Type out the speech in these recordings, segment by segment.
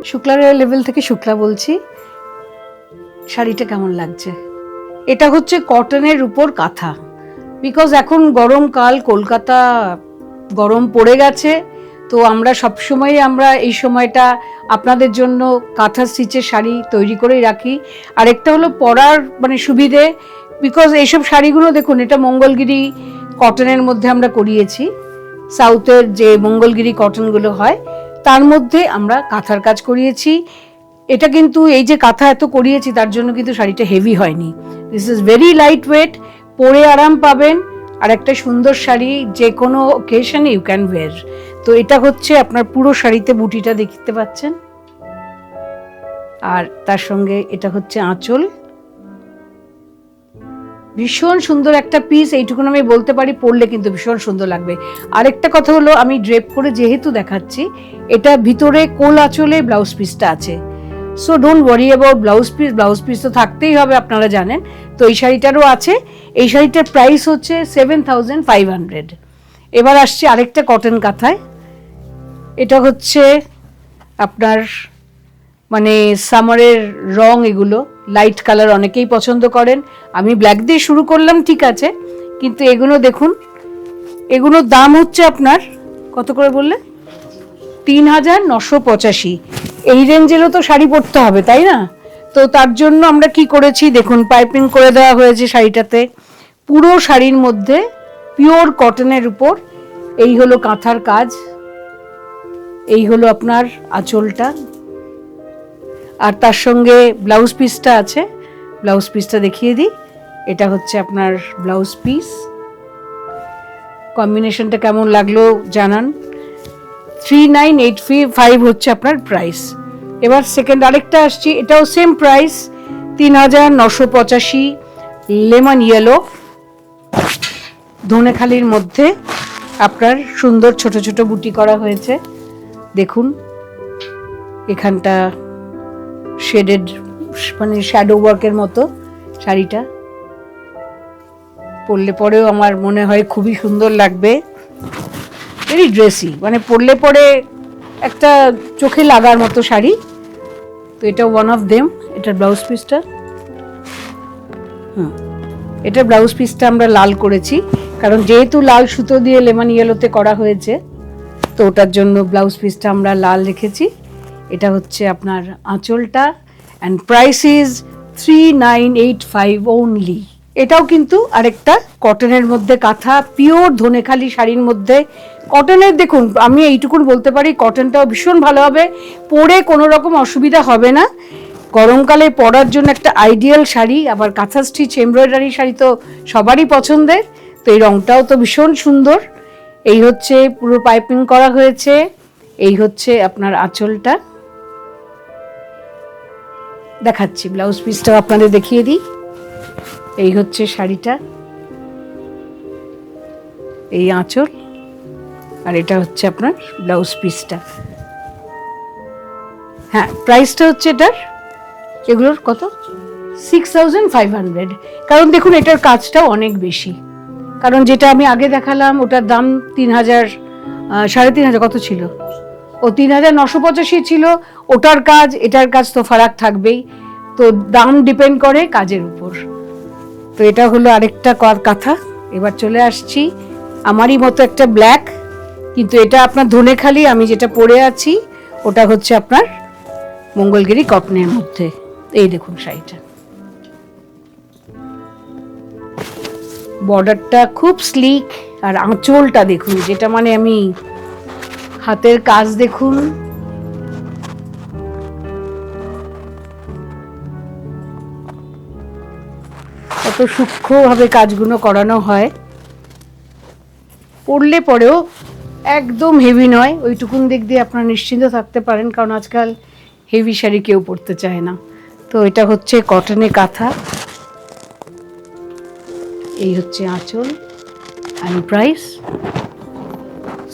শুক্লার level থেকে শুক্লা বলছি। শাড়িটা কেমন লাগছে? এটা হচ্ছে কটনের উপর কাঁথা, বিকজ এখন গরমকাল, কলকাতা গরম পড়ে গেছে, তো আমরা সবসময় এই সময়টা আপনাদের জন্য কাঁথা স্টিচের শাড়ি তৈরি করেই রাখি। আরেকটা হলো পরার মানে সুবিধে, বিকজ এইসব শাড়িগুলো দেখুন, এটা মঙ্গলগিরি কটনের মধ্যে আমরা করিয়েছি। সাউথের যে মঙ্গলগিরি কটনগুলো হয় তার মধ্যে আমরা কাঁথার কাজ করিয়েছি। এটা কিন্তু এই যে কাঁথা এত করিয়েছি তার জন্য কিন্তু শাড়িটা হেভি হয়নি। This is very light weight, পরে আরাম পাবেন, আর একটা সুন্দর শাড়ি যে কোনো অকেশনে ইউ ক্যান ওয়্যার। তো এটা হচ্ছে আপনার পুরো শাড়িতে বুটিটা দেখতে পাচ্ছেন, আর তার সঙ্গে এটা হচ্ছে আঁচল। ভীষণ সুন্দর একটা পিস, এইটুকুন আমি বলতে পারি, পরলে কিন্তু ভীষণ সুন্দর লাগবে। আরেকটা কথা হলো, আমি ড্রেপ করে যেহেতু দেখাচ্ছি, এটা ভিতরে কোল আঁচলে ব্লাউজ পিসটা আছে। So don't worry about blouse piece তো থাকতেই হবে, আপনারা জানেন। তো এই শাড়িটারও আছে। এই শাড়িটার প্রাইস হচ্ছে 7,500। এবার আসছে আরেকটা কটন কাঁথায়। এটা হচ্ছে আপনার মানে সামারের রং, এগুলো লাইট কালার অনেকেই পছন্দ করেন। আমি ব্ল্যাক দিয়ে শুরু করলাম, ঠিক আছে, কিন্তু এগুলো দেখুন, এগুলোর দাম হচ্ছে আপনার কত করে বললে? 3,985। এই রেঞ্জেরও তো শাড়ি পরতে হবে, তাই না? তো তার জন্য আমরা কি করেছি দেখুন, পাইপিং করে দেওয়া হয়েছে শাড়িটাতে। পুরো শাড়ির মধ্যে পিওর কটনের উপর এই হলো কাঁথার কাজ, এই হলো আপনার আঁচলটা, আর তার সঙ্গে ব্লাউজ পিসটা আছে। ব্লাউজ পিসটা দেখিয়ে দিই, এটা হচ্ছে আপনার ব্লাউজ পিস। কম্বিনেশনটা কেমন লাগলো জানান। 3,985 হচ্ছে আপনার প্রাইস। এবার সেকেন্ড আরেকটা আসছি, এটাও সেম প্রাইস, 3,985। লেমন ইয়েলো, ধনেখালির মধ্যে আপনার সুন্দর ছোট ছোট বুটি করা হয়েছে। দেখুন এখানটা শেডেড মানে শ্যাডো ওয়ার্কের মতো। শাড়িটা পরলে পরেও আমার মনে হয় খুবই সুন্দর লাগবে। ভেরি ড্রেসি, মানে পরলে পরে একটা চোখে লাগার মতো শাড়ি। তো এটা ওয়ান অফ দেম। এটার ব্লাউজ পিসটা, এটার ব্লাউজ পিসটা আমরা লাল করেছি, কারণ যেহেতু লাল সুতো দিয়ে লেমন ইয়েলোতে করা হয়েছে, তো ওটার জন্য ব্লাউজ পিসটা আমরা লাল রেখেছি। এটা হচ্ছে আপনার আঁচলটা, অ্যান্ড প্রাইস ইজ 3,985 ওনলি। এটাও কিন্তু আরেকটা কটনের মধ্যে কাঁথা, পিওর ধনেখালি শাড়ির মধ্যে কটনের। দেখুন আমি এইটুকুন বলতে পারি, কটনটাও ভীষণ ভালো হবে, পরে কোনো রকম অসুবিধা হবে না। গরমকালে পরার জন্য একটা আইডিয়াল শাড়ি। আবার কাঁথা স্টিচ এমব্রয়ডারি শাড়ি তো সবারই পছন্দের। তো এই রংটাও তো ভীষণ সুন্দর। এই হচ্ছে পুরো পাইপিং করা হয়েছে, এই হচ্ছে আপনার আঁচলটা। দেখাচ্ছি ব্লাউজ পিসটাও আপনাদের দেখিয়ে দিই। এই হচ্ছে শাড়িটা, এই আঁচল, আর এটা হচ্ছে আপনার ব্লাউজ পিসটা। হ্যাঁ, প্রাইসটা হচ্ছে এটার, এগুলোর কত, 6,500। কারণ দেখুন এটার কাজটাও অনেক বেশি। কারণ যেটা আমি আগে দেখালাম ওটার দাম 3,000, 3,500 কত ছিল, ও 3,985 ছিল। ওটার কাজ এটার কাজ তো ফারাক থাকবেই, তো দাম ডিপেন্ড করে কাজের উপর। তো এটা হলো আরেকটা কাঁথা। এবার চলে আসছি আমারই মতো একটা ব্ল্যাক, কিন্তু এটা আপনার ধনেখালি, আমি যেটা পরে আছি ওটা হচ্ছে আপনার মঙ্গলগিরি কটনের মধ্যে। এই দেখুন শাড়িটা, বর্ডারটা খুব স্লিক, আর আঁচলটা দেখুন, যেটা মানে আমি হাতের কাজ দেখুন, কত সূক্ষ্মভাবে কাজগুলো করানো হয়। পরলে পরেও একদম হেভি নয়, ওইটুকুন দিক দিয়ে আপনারা নিশ্চিন্ত থাকতে পারেন, কারণ আজকাল হেভি শাড়ি কেউ পরতে চায় না। তো এটা হচ্ছে কটনের কাঁথা, এই হচ্ছে আঁচল, আর প্রাইস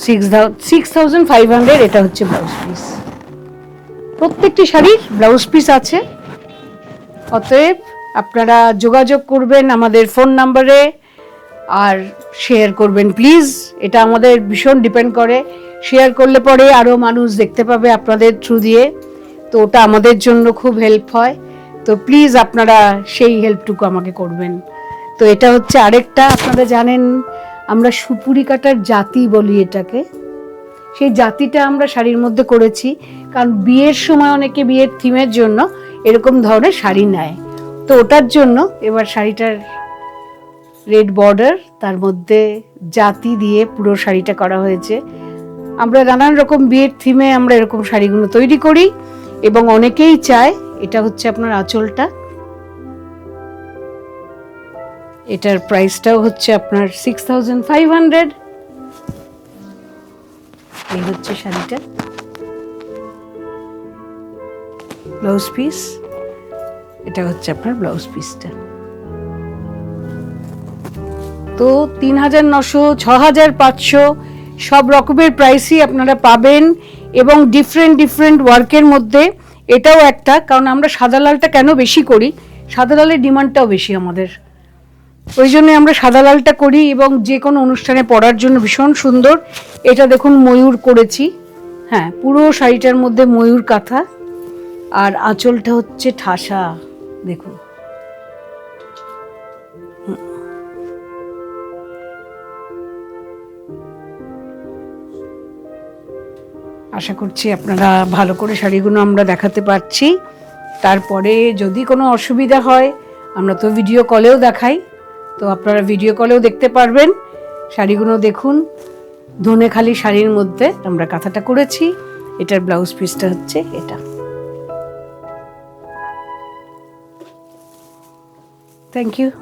6,500। এটা হচ্ছে ব্লাউজ পিস। প্রত্যেকটি শাড়ির ব্লাউজ পিস আছে। অতএব আপনারা যোগাযোগ করবেন আমাদের ফোন নাম্বারে, আর শেয়ার করবেন প্লিজ। এটা আমাদের ভীষণ ডিপেন্ড করে, শেয়ার করলে পরে আরও মানুষ দেখতে পাবে আপনাদের থ্রু দিয়ে। তো ওটা আমাদের জন্য খুব হেল্প হয়। তো প্লিজ আপনারা সেই হেল্পটুকু আমাকে করবেন। তো এটা হচ্ছে আরেকটা, আপনারা জানেন আমরা সুপুরি কাটার জাতি বলি এটাকে, সেই জাতিটা আমরা শাড়ির মধ্যে করেছি, কারণ বিয়ের সময় অনেকে বিয়ের থিমের জন্য এরকম ধরনের শাড়ি নেয়। তো ওটার জন্য এবার শাড়িটার রেড বর্ডার, তার মধ্যে জাতি দিয়ে পুরো শাড়িটা করা হয়েছে। আমরা নানান রকম বিয়ের থিমে আমরা এরকম শাড়িগুলো তৈরি করি এবং অনেকেই চায়। এটা হচ্ছে আপনার আঁচলটা, এটার প্রাইসটাও হচ্ছে আপনার 6500। এই হচ্ছে শাড়িটা, ব্লাউজ পিস, এটা হচ্ছে আপনার ব্লাউজ পিসটা। তো 3900, 6500 সব রকমের প্রাইসই আপনারা পাবেন এবং ডিফারেন্ট ওয়ার্কের মধ্যে এটাও একটা। কারণ আমরা সাদা লালটা কেন বেশি করি, সাদা লালের ডিমান্ডটাও বেশি আমাদের, ওই জন্য আমরা সাদা লালটা করি এবং যে কোনো অনুষ্ঠানে পরার জন্য ভীষণ সুন্দর। এটা দেখুন ময়ূর করেছি, হ্যাঁ পুরো শাড়িটার মধ্যে ময়ূর কাঁথা, আর আঁচলটা হচ্ছে ঠাসা দেখুন। আশা করছি আপনারা ভালো করে শাড়িগুলো আমরা দেখাতে পারছি। তারপরে যদি কোনো অসুবিধা হয় আমরা তো ভিডিও কলেও দেখাই, তো আপনারা ভিডিও কলেও দেখতে পারবেন। শাড়িগুলো দেখুন, ধনেখালি শাড়ির মধ্যে আমরা কাঁথাটা করেছি। এটার ব্লাউজ পিসটা হচ্ছে এটা। Thank you.